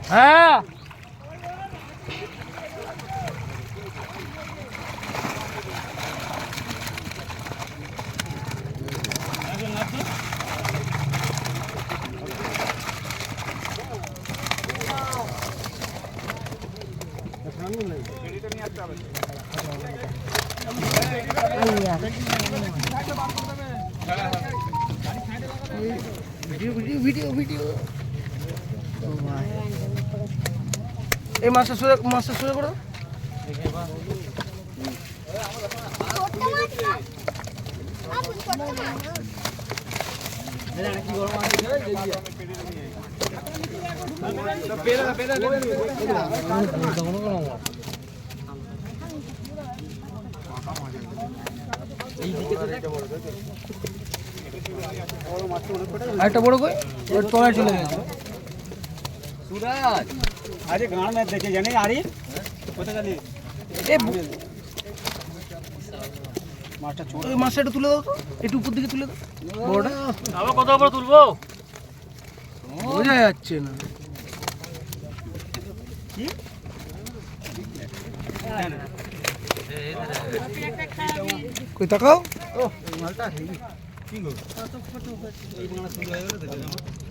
হ্যাঁ ভিডিও এই মাছটা সোজা করে একটা বড় কই তলায় চলে গেছে সুরাজ আরে গান ম্যাচ দেখে জানি আরে কোথা গেলি এ মাছটা ছোট ওই মাছটা একটু তুলে দাও তো একটু উপর দিকে তুলে দাও বড়টা আবার কত বড় তুলবো বোঝা যাচ্ছে না কি কই তাকাও ও মালটা হেভি কি গো কত ফটো এই মাছ শুরু হয়ে গেল দেখো